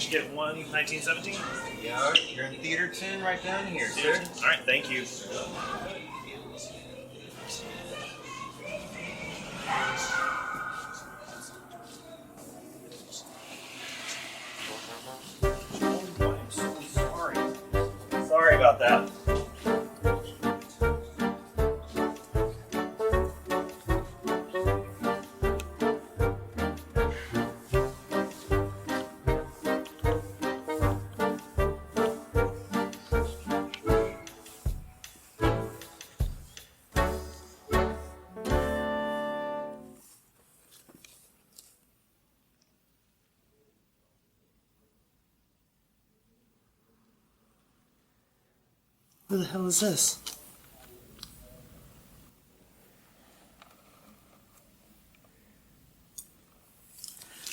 each get one 1917? Yeah, you're in Theater 10 right down here, sir. All right, thank you. I'm so sorry. Sorry about that. Who the hell is this?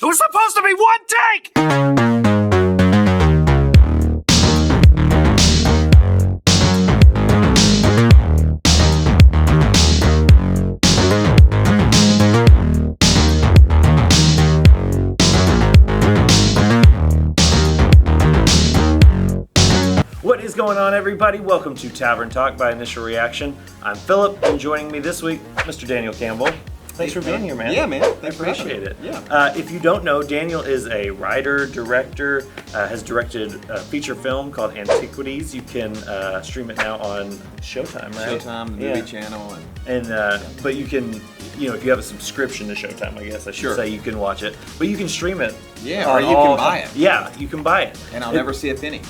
It was supposed to be one take! What is going on, everybody? Welcome to Tavern Talk by Initial Reaction. I'm Philip, and joining me this week, Mr. Daniel Campbell. Thanks for being here, man. Yeah, man. I appreciate it. Yeah. If you don't know, Daniel is a writer, director, has directed a feature film called Antiquities. You can stream it now on Showtime, right? Showtime, the movie channel. But you can, if you have a subscription to Showtime, I guess I should say, you can watch it. But you can stream it. Yeah, or you can buy it. Yeah, you can buy it. And I'll never see a penny.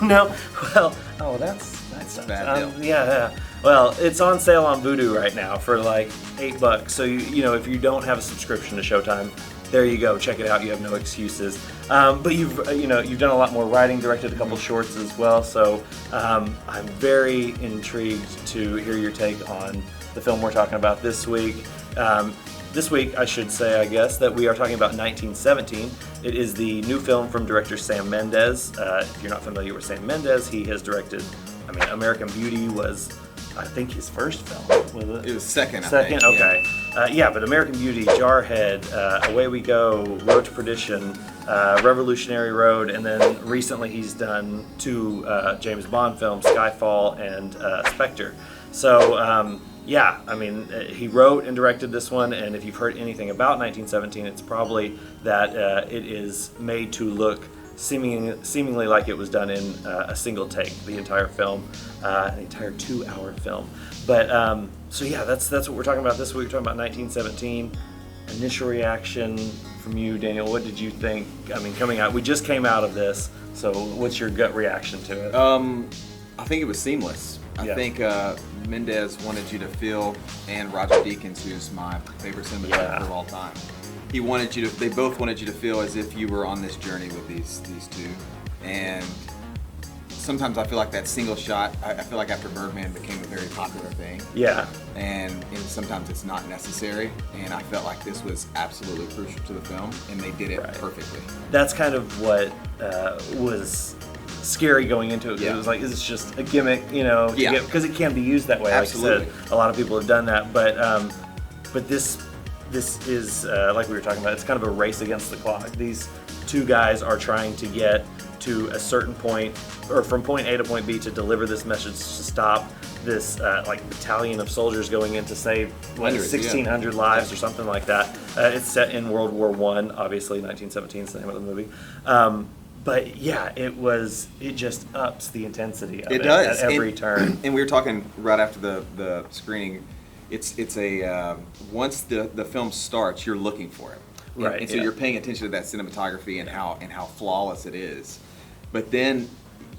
No, well, that's a bad deal. Yeah. Well, it's on sale on Vudu right now for like $8. So if you don't have a subscription to Showtime, there you go. Check it out. You have no excuses. But you've done a lot more writing, directed a couple shorts as well. So I'm very intrigued to hear your take on the film we're talking about this week. This week, I should say, I guess, that we are talking about 1917. It is the new film from director Sam Mendes. If you're not familiar with Sam Mendes, he has directed, American Beauty was, I think, his first film. Was it? It was second, Second? I think. Okay. But American Beauty, Jarhead, Away We Go, Road to Perdition, Revolutionary Road, and then recently he's done two James Bond films, Skyfall and Spectre. So, he wrote and directed this one, and if you've heard anything about 1917, it's probably that it is made to look seemingly like it was done in a single take, the entire film, an entire 2-hour film. But that's what we're talking about this week. We're talking about 1917. Initial reaction from you, Daniel. What did you think? Coming out, we just came out of this, so what's your gut reaction to it? I think it was seamless. I think Mendes wanted you to feel, and Roger Deakins, who's my favorite cinematographer of all time, they both wanted you to feel as if you were on this journey with these two. And sometimes I feel like that single shot, I feel like after Birdman became a very popular thing. Yeah. And sometimes it's not necessary. And I felt like this was absolutely crucial to the film, and they did it perfectly. That's kind of what was scary going into it. It was like, is this just a gimmick, because it can be used that way. Absolutely. Like I said, a lot of people have done that, but this is like we were talking about, it's kind of a race against the clock. These two guys are trying to get to a certain point, or from point A to point B, to deliver this message to stop this battalion of soldiers going in to save 1,600 lives or something like that. It's set in World War I, obviously. 1917 is the name of the movie. But yeah, it just ups the intensity of it does. At every turn. And we were talking right after the screening. It's a once the film starts, you're looking for it, and so you're paying attention to that cinematography and how flawless it is. But then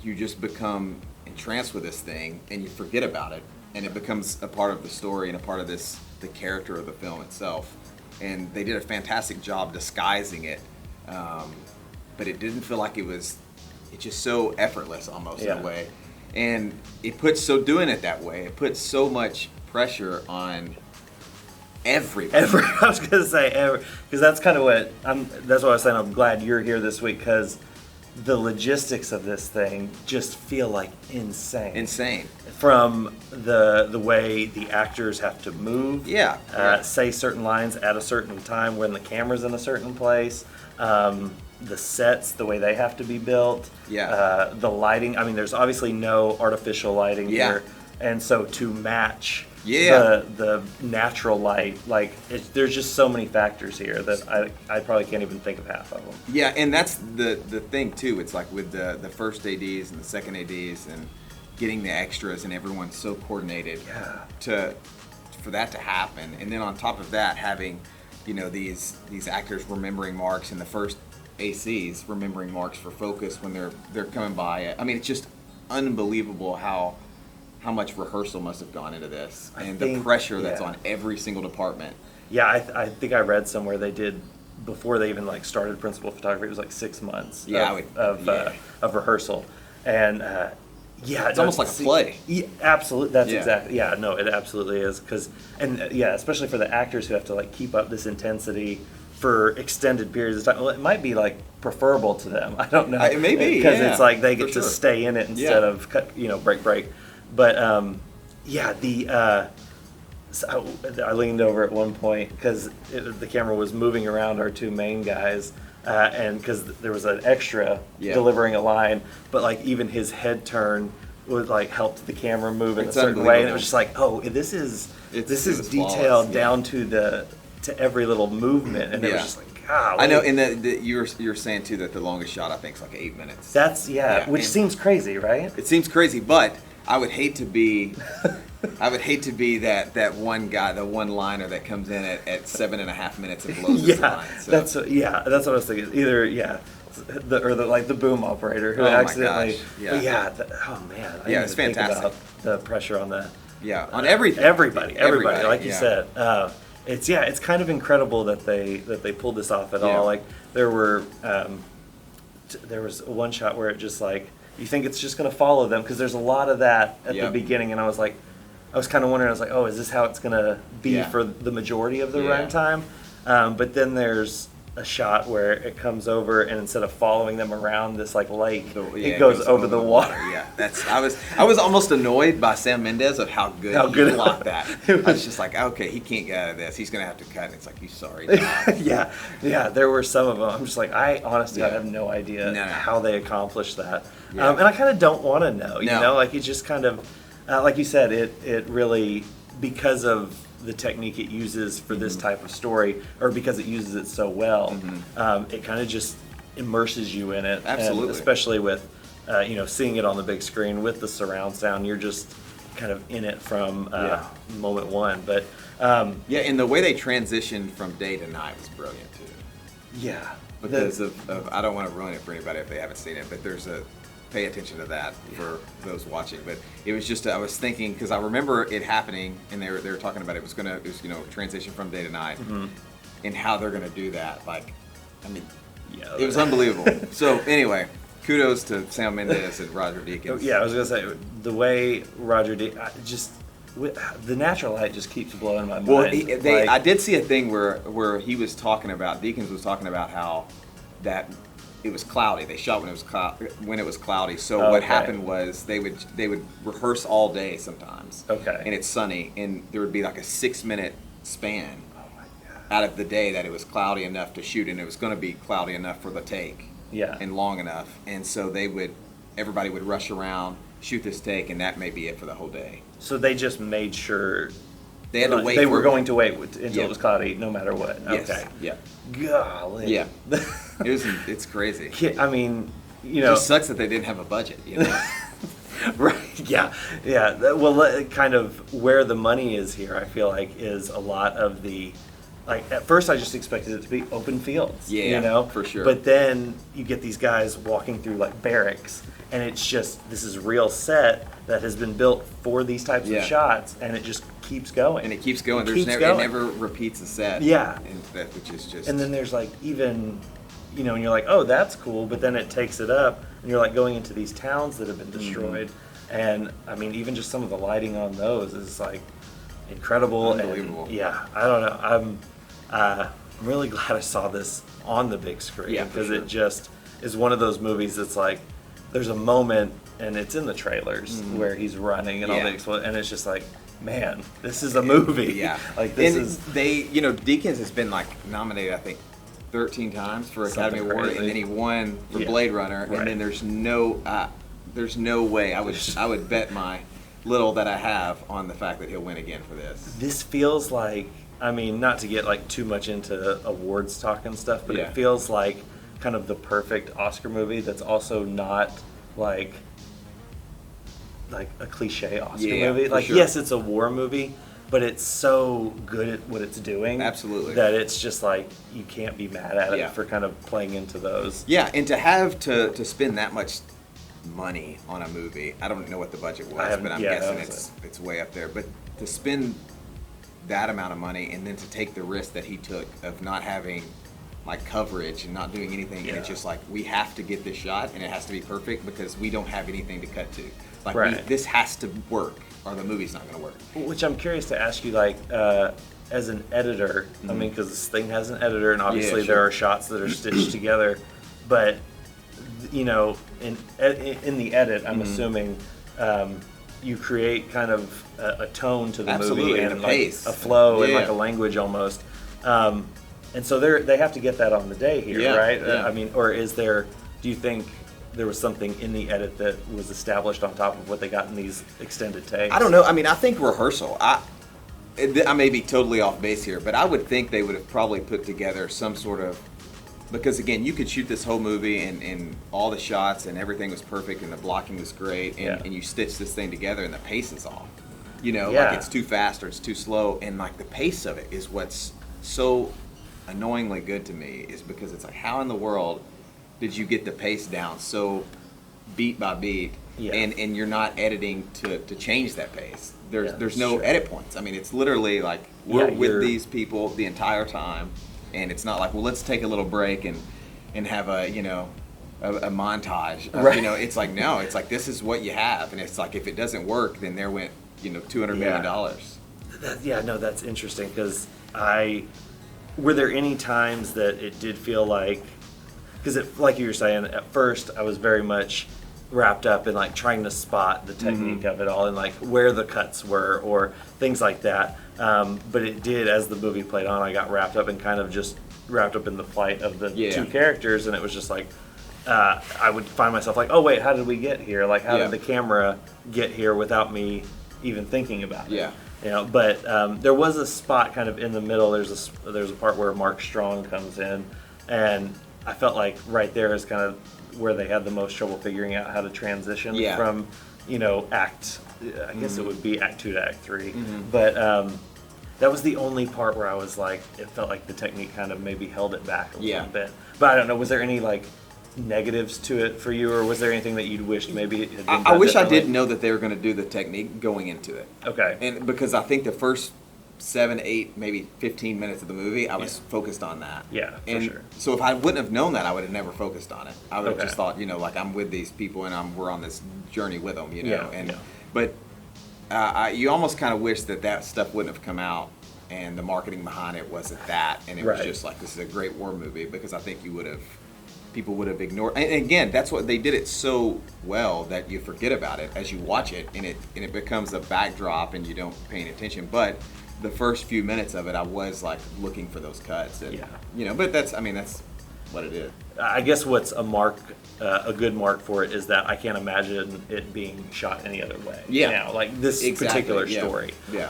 you just become entranced with this thing, and you forget about it, and it becomes a part of the story and a part of the character of the film itself. And they did a fantastic job disguising it. But it didn't feel like it's just so effortless almost in a way. And doing it that way, it puts so much pressure on everybody. I was going to say, because that's kind of that's what I was saying. I'm glad you're here this week, because the logistics of this thing just feel like insane. From the way the actors have to move, say certain lines at a certain time when the camera's in a certain place. the sets, the way they have to be built, the lighting. I mean, there's obviously no artificial lighting here, and so to match the natural light, like there's just so many factors here that I probably can't even think of half of them. Yeah, and that's the thing too. It's like with the first ADs and the second ADs and getting the extras and everyone so coordinated for that to happen, and then on top of that having these actors remembering marks, and the first ACs remembering marks for focus when they're coming by. I mean, it's just unbelievable how much rehearsal must have gone into this, and the pressure that's on every single department. Yeah, I think I read somewhere they did, before they even started principal photography, it was 6 months of rehearsal, and it's almost like a play. Yeah, absolutely, that's exactly. Yeah, no, it absolutely is, especially for the actors who have to keep up this intensity for extended periods of time. Well, it might be preferable to them. I don't know. It may be, because it's they get to stay in it instead of break. But so I leaned over at one point because the camera was moving around our two main guys, and because there was an extra delivering a line, but even his head turn would helped the camera move in a certain way, and it was just this is detailed down to every little movement, and it was just golly. I know, and you're saying too that the longest shot I think is 8 minutes. That's which seems crazy, right? It seems crazy, but I would hate to be that one guy, the one liner that comes in at 7.5 minutes and blows his line. So. That's what I was thinking. Either the boom operator who accidentally. Oh man. It's fantastic. Think about the pressure on that. Yeah, on everything. Everybody, like you said. It's kind of incredible that they pulled this off at all. There was one shot where it just you think it's just going to follow them, because there's a lot of that at the beginning, and I was kind of wondering, oh, is this how it's going to be for the majority of the runtime? But then there's a shot where it comes over, and instead of following them around this lake, it goes over the water. Yeah, I was almost annoyed by Sam Mendes of how good he blocked that. I was just okay, he can't get out of this. He's gonna have to cut. And it's you sorry. yeah. There were some of them. I'm just I honestly I have no idea how they accomplished that, and I kind of don't want to know. You know, it's just kind of like you said. It really, because of the technique it uses for this type of story, or because it uses it so well, it kind of just immerses you in it. Absolutely. And especially with seeing it on the big screen with the surround sound, you're just kind of in it from moment one. But and the way they transitioned from day to night was brilliant too. Yeah, because of I don't want to ruin it for anybody if they haven't seen it, but pay attention to that for those watching. But it was just, I was thinking, because I remember it happening, and they were talking about it was transition from day to night, and how they're gonna do that. It was unbelievable. So anyway, kudos to Sam Mendes and Roger Deakins. Yeah, I was gonna say the way Roger Deakins the natural light just keeps blowing my mind. Well, I did see a thing where he was talking about, Deakins was talking about how that it was cloudy. They shot when it was cloudy. So what happened was they would rehearse all day sometimes. Okay. And it's sunny, and there would be a 6-minute span out of the day that it was cloudy enough to shoot, and it was going to be cloudy enough for the take. Yeah. And long enough, and so everybody would rush around, shoot this take, and that may be it for the whole day. So they just made sure. They had to wait. They were going to wait until it was cloudy, no matter what. Yes. Okay. Yeah. Golly. Yeah. It's crazy. I mean, it just sucks that they didn't have a budget. Right. Yeah. Well, kind of where the money is here, I feel is a lot of the. At first, I just expected it to be open fields. Yeah. For sure. But then you get these guys walking through barracks, and it's just this is real set that has been built for these types of shots, and it just keeps going. And it keeps going. It never repeats a set. Yeah. Which is just. And then there's even, and you're oh, that's cool, but then it takes it up, and you're going into these towns that have been destroyed, and I mean, even just some of the lighting on those is incredible. Unbelievable. And, I don't know. I'm really glad I saw this on the big screen, because it just is one of those movies that's there's a moment, and it's in the trailers where he's running and all the explosions, and it's just man, this is a movie. Yeah. Deakins has been nominated, I think, 13 times for Academy Something Award, crazy. and then he won for Yeah. Blade Runner, Right. and then there's no way I would bet my little that I have on the fact that he'll win again for this. This feels like, I mean, not to get like too much into awards talk and stuff, but Yeah. it feels like kind of the perfect Oscar movie that's also not like a cliche Oscar Yeah, movie. for Like, sure. yes, it's a war movie, but it's so good at what it's doing. Absolutely. That it's just like you can't be mad at Yeah. it for kind of playing into those. Yeah, and to have to spend that much money on a movie, I don't know what the budget was, haven't- but I'm yeah, guessing that was it's way up there. But to spend that amount of money and then to take the risk that he took of not having like coverage and not doing anything, and it's Yeah. just like, we have to get this shot and it has to be perfect because we don't have anything to cut to. Like, Right. this has to work or the movie's not going to work. Which I'm curious to ask you, like, as an editor, I mean, because this thing has an editor, and obviously Mm-hmm. sure. there are shots that are stitched together, but, you know, in the edit, I'm Mm-hmm. assuming you create kind of a tone to the Absolutely, movie and and a like pace. a flow and Yeah. like a language almost. And so they have to get that on the day here, Yeah, right? yeah. I mean, or is there, do you think there was something in the edit that was established on top of what they got in these extended takes? I don't know. I mean, I think rehearsal. I may be totally off base here, but I would think they would have probably put together some sort of, because again, you could shoot this whole movie and all the shots and everything was perfect and the blocking was great, and, Yeah. and you stitch this thing together and the pace is off. You know, Yeah. like it's too fast or it's too slow, and like the pace of it is what's so annoyingly good to me, is because it's like, how in the world did you get the pace down so beat by beat, Yeah. and you're not editing to change that pace? There's Yeah, there's no sure. edit points. I mean, it's literally like we're Yeah, with you're- these people the entire time, and it's not like, well, let's take a little break and have a a montage. Right. You know, it's like, no, it's like, this is what you have, and it's like, if it doesn't work, then there went $200 million. Yeah, no, that's interesting because were there any times that it did feel like, because like you were saying, at first I was very much wrapped up in like trying to spot the technique of it all and like where the cuts were or things like that. But it did, as the movie played on, I got wrapped up and kind of just wrapped up in the plight of the Yeah. two characters, and it was just like, I would find myself like, oh wait, how did we get here? Like, how Yeah. did the camera get here without me even thinking about it? Yeah. You know, but there was a spot kind of in the middle. There's a part where Mark Strong comes in, and I felt like right there is kind of where they had the most trouble figuring out how to transition Yeah. from, act. I guess it would be Act 2 to Act 3, Mm-hmm. but that was the only part where I was like, it felt like the technique kind of maybe held it back a Yeah. little bit. But I don't know. Was there any like negatives to it for you, or was there anything that you'd wished maybe it had been I done wish I differently? didn't know that they were going to do the technique going into it. Okay. And because I think the first 7, 8, maybe 15 minutes of the movie, I was Yeah. focused on that. Yeah, for and sure. So if I wouldn't have known that, I would have never focused on it. I would have Okay. just thought, like, I'm with these people and we're on this journey with them, Yeah, And yeah. but you almost kind of wish that stuff wouldn't have come out, and the marketing behind it wasn't that, and it was Right. just like, this is a great war movie, because I think people would have ignored. And again, that's what they did it so well that you forget about it as you watch it, and it becomes a backdrop, and you don't pay any attention. But the first few minutes of it, I was like looking for those cuts. And, Yeah. But that's what it is. I guess what's a good mark for it is that I can't imagine it being shot any other way. Yeah. Now, like this Exactly, particular yeah. story. Yeah.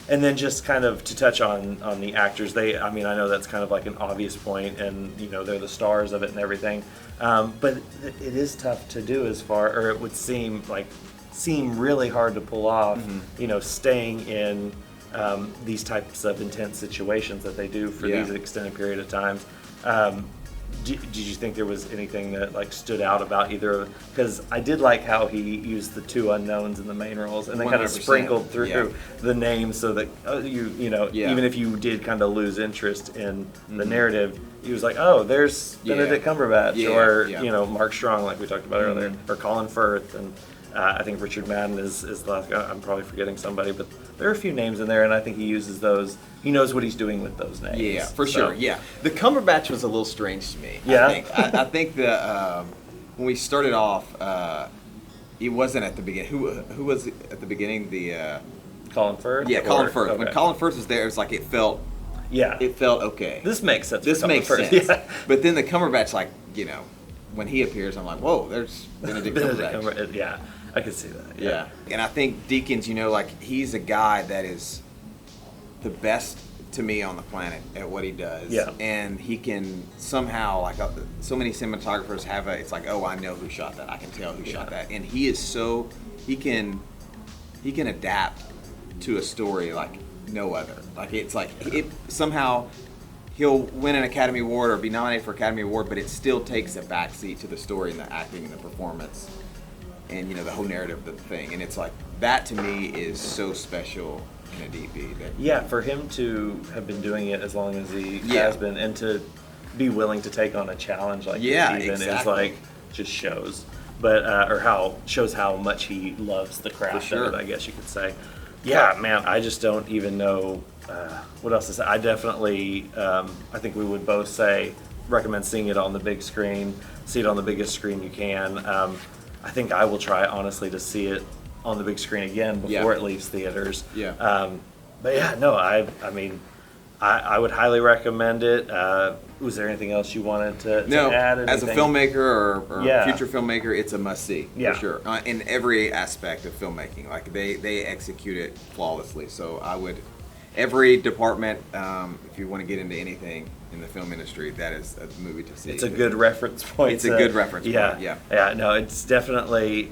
And then just kind of to touch on the actors, I know that's kind of like an obvious point, and they're the stars of it and everything. But it is tough to do or it would seem really hard to pull off. Staying in these types of intense situations that they do for Yeah. these extended period of times. Did you think there was anything that stood out about either? Because I did like how he used the two unknowns in the main roles, and then kind of 100%, sprinkled through yeah. the names so that Yeah. even if you did kind of lose interest in the narrative, he was like, oh, there's Benedict Cumberbatch, Yeah, or yeah. Mark Strong, like we talked about earlier, or Colin Firth, and I think Richard Madden is the last guy. I'm probably forgetting somebody, but there are a few names in there, and I think he uses those. He knows what he's doing with those names. Yeah, for So- sure. Yeah, the Cumberbatch was a little strange to me. Yeah? I think that when we started off, he wasn't at the beginning. Who was at the beginning? Colin Firth? Yeah, Colin Or- Firth. okay. When Colin Firth was there, it was like it felt Yeah. it felt okay. This makes sense. This for makes Colin sense. Firth. Yeah. But then the Cumberbatch, like, you know, when he appears, I'm like, whoa, there's Benedict Cumberbatch. Yeah, I can see that. Yeah. And I think Deakins, you know, like, he's a guy that is the best to me on the planet at what he does. Yeah. And he can somehow, like, so many cinematographers have it's like, oh, I know who shot that. I can tell who shot that. And he is so, he can adapt to a story like no other. Like, it's like, somehow he'll win an Academy Award or be nominated for Academy Award, but it still takes a backseat to the story and the acting and the performance and, you know, the whole narrative of the thing. And it's like, that to me is so special in a DP. Yeah, for him to have been doing it as long as he has been, and to be willing to take on a challenge like this even is like, just shows. But, or shows how much he loves the craft of it, I guess you could say. Yeah, man, I just don't even know what else to say. I definitely, I think we would both recommend seeing it on the big screen. See it on the biggest screen you can. I think I will try, honestly, to see it on the big screen again before it leaves theaters. Yeah. But yeah, no, I mean, I would highly recommend it. Was there anything else you wanted to add? As a filmmaker or future filmmaker, it's a must-see, for sure. In every aspect of filmmaking. Like, they execute it flawlessly. So I would, every department, if you want to get into anything in the film industry, that is a movie to see. It's a good reference point. It's a good reference point, Yeah, no, it's definitely...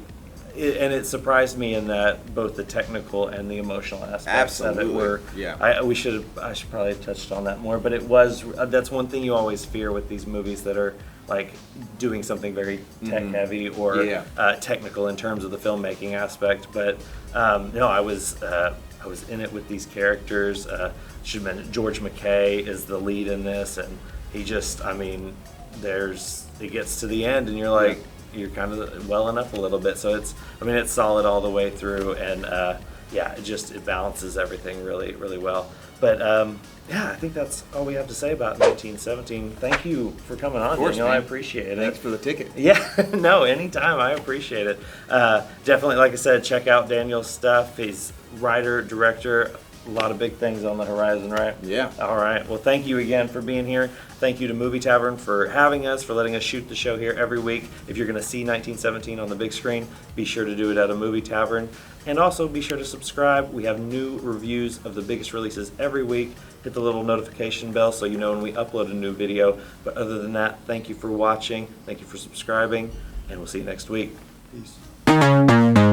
and it surprised me in that both the technical and the emotional aspects of it were. Yeah. I should probably have touched on that more, but it was. That's one thing you always fear with these movies that are like doing something very tech heavy or technical in terms of the filmmaking aspect. But no, I was in it with these characters. Should mention George MacKay is the lead in this, and he just, I mean, it gets to the end, and you're like. You're kind of welling up a little bit, so it's solid all the way through, and it balances everything really, really well. But I think that's all we have to say about 1917. Thank you for coming on, Daniel. I appreciate it. Thanks for the ticket. Yeah, no, anytime. I appreciate it. Definitely, like I said, check out Daniel's stuff. He's writer, director. A lot of big things on the horizon, right? Yeah. All right. Well, thank you again for being here. Thank you to Movie Tavern for having us, for letting us shoot the show here every week. If you're going to see 1917 on the big screen, be sure to do it at a Movie Tavern. And also be sure to subscribe. We have new reviews of the biggest releases every week. Hit the little notification bell so you know when we upload a new video. But other than that, thank you for watching. Thank you for subscribing. And we'll see you next week. Peace.